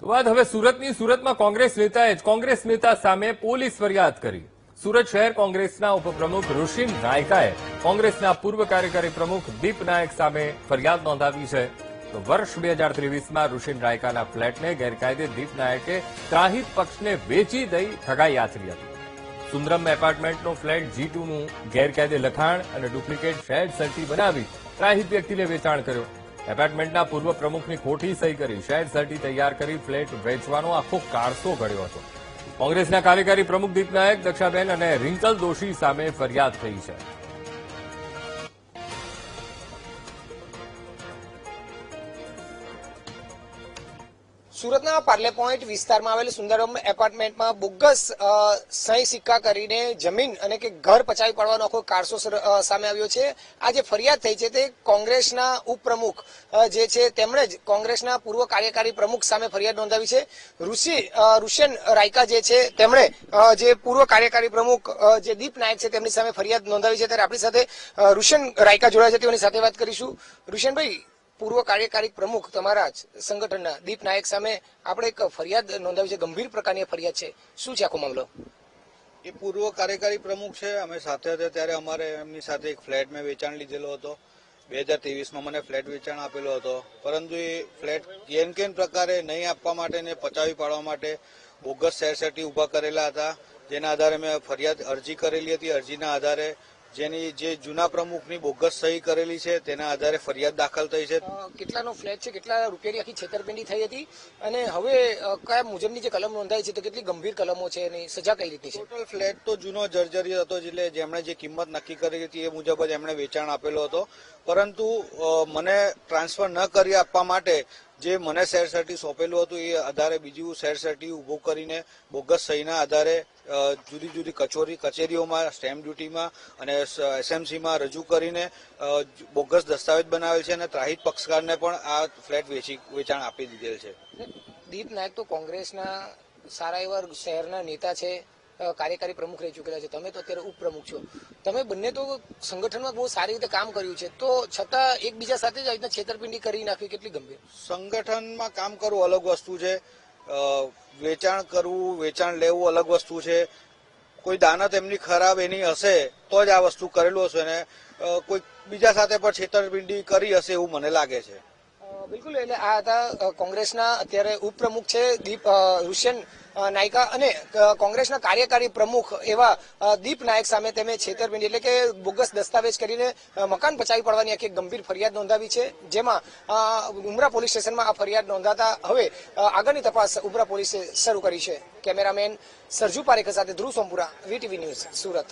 તો બાદ હવે સુરતમાં કોંગ્રેસ નેતાએ કોંગ્રેસ નેતા સામે પોલીસ ફરિયાદ કરી। સુરત શહેર કોંગ્રેસના ઉપપ્રમુખ ઋષિન નાયકાએ કોંગ્રેસના પૂર્વ કાર્યકારી પ્રમુખ દીપ નાયક સામે ફરિયાદ નોંધાવી છે। તો વર્ષ 2023માં ઋષિન નાયકાના ફ્લેટને ગેરકાયદે દીપ નાયકે ત્રાહિત પક્ષને વેચી દઈ ઠગાઈ આચરી હતી। સુંદરમ એપાર્ટમેન્ટનો ફ્લેટ G2નું ગેરકાયદે લખાણ અને ડુપ્લિકેટ શેડ સર્ટી બનાવી ત્રાહિત વ્યક્તિને વેચાણ કર્યો। એપાર્ટમેન્ટના પૂર્વ પ્રમુખની ખોટી સહી કરી શેડ સર્ટી તૈયાર કરી ફ્લેટ વેચવાનો આખો કારસો ઘડ્યો હતો। કોંગ્રેસના કાર્યકારી પ્રમુખ દીપ નાયક, દક્ષાબેન અને રિંકલ દોશી સામે ફરિયાદ થઈ છે। સુરતના પાર્લે પોઈન્ટ વિસ્તારમાં આવેલ સુંદરમ એપાર્ટમેન્ટમાં બોગસ સહી સિક્કા કરીને જમીન અને કે ઘર પચાવી પાડવાનો આખો કારસો સામે આવ્યો છે। આ જે ફરિયાદ થઈ છે તે કોંગ્રેસના ઉપપ્રમુખ જે છે તેમણે જ કોંગ્રેસના પૂર્વ કાર્યકારી પ્રમુખ સામે ફરિયાદ નોંધાવી છે। ઋષિન રાયકા જે છે તેમણે જે પૂર્વ કાર્યકારી પ્રમુખ જે દીપ નાયક છે તેમની સામે ફરિયાદ નોંધાવી છે। ત્યારે આપણી સાથે ઋષિન રાયકા જોડાયા છે, તેની સાથે વાત કરીશું। ઋષિનભાઈ, પૂર્વ કાર્યકારી પ્રમુખ તમારા જ સંગઠનના દીપ નાયક સામે આપણે એક ફરિયાદ નોંધાવી છે, ગંભીર પ્રકારની ફરિયાદ છે, શું છે આખો મામલો? એ પૂર્વ કાર્યકારી પ્રમુખ છે, અમે સાથે હતા ત્યારે અમારે એમની સાથે એક ફ્લેટ મેં વેચાણ લીધેલો હતો। 2023માં મને ફ્લેટ વેચાણ આપેલો હતો, પરંતુ એ ફ્લેટ કેન પ્રકારે નહીં આપવા માટે ને પચાવી પાડવા માટે બોગસ શેર સર્ટી ઉભા કરેલા હતા, જેના આધારે મેં ફરિયાદ અરજી કરેલી હતી। અરજીના આધારે જેની જે જૂના પ્રમુખની બોગસ સહી કરેલી છે તેના આધારે ફરિયાદ દાખલ થઈ છે। કેટલાનો ફ્લેટ છે, કેટલા રૂપિયાની આખી છેતરપિંડી થઈ હતી અને હવે કયા મુજબની જે કલમ નોંધાઈ છે તો કેટલી ગંભીર કલમો છે એની સજા કઈ રીતની છે? ટોટલ ફ્લેટ તો જૂનો જર્જરી હતો, એટલે જેમણે જે કિંમત નક્કી કરી હતી એ મુજબ જ એમણે વેચાણ આપેલો હતો, પરંતુ મને ટ્રાન્સફર ન કરી આપવા માટે જે મને શેર સર્ટી સોંપેલું હતું એ આધારે બીજું શેર સર્ટી ઉભું કરીને બોગસ સહીના આધારે જુદી જુદી કચેરીઓમાં, સ્ટેમ્પ ડ્યુટીમાં અને SMCમાં રજૂ કરીને બોગસ દસ્તાવેજ બનાવેલ છે અને ત્રાહિત પક્ષકારને પણ આ ફ્લેટ વેચાણ આપી દીધેલ છે। દીપ નાયક તો કોંગ્રેસના સારા એવા શહેરના નેતા છે, કાર્યકારી પ્રમુખ રહી ચૂકેલા છે, તમે તો અત્યારે ઉપપ્રમુખ છો, તમે બંને તો સંગઠનમાં બહુ સારી રીતે કામ કર્યું છે, તો છતાં એકબીજા સાથે જ આ રીતના છેતરપિંડી કરી નાખવી કેટલી ગંભીર? સંગઠનમાં કામ કરવું અલગ વસ્તુ છે, વેચાણ કરવું, વેચાણ લેવું અલગ વસ્તુ છે। કોઈ દાનત એમની ખરાબ એની હશે તો જ આ વસ્તુ કરેલું હશે ને કોઈ બીજા સાથે પણ છેતરપિંડી કરી હશે એવું મને લાગે છે। બિલકુલ, એટલે આ હતા કોંગ્રેસના અત્યારે ઉપપ્રમુખ છે ઋષિન નાયકા અને કોંગ્રેસના કાર્યકારી પ્રમુખ એવા દીપ નાયક સામે તેમે છેતરપિંડી એટલે કે બોગસ દસ્તાવેજ કરીને મકાન પચાવી પાડવાની આખી ગંભીર ફરિયાદ નોંધાવી છે, જેમાં ઉમરા પોલીસ સ્ટેશનમાં આ ફરિયાદ નોંધાતા હવે આગળની તપાસ ઉમરા પોલીસે શરૂ કરી છે। કેમેરામેન સરજુ પારેખ સાથે ધ્રુવ સોમપુરા, VTV ન્યૂઝ, સુરત।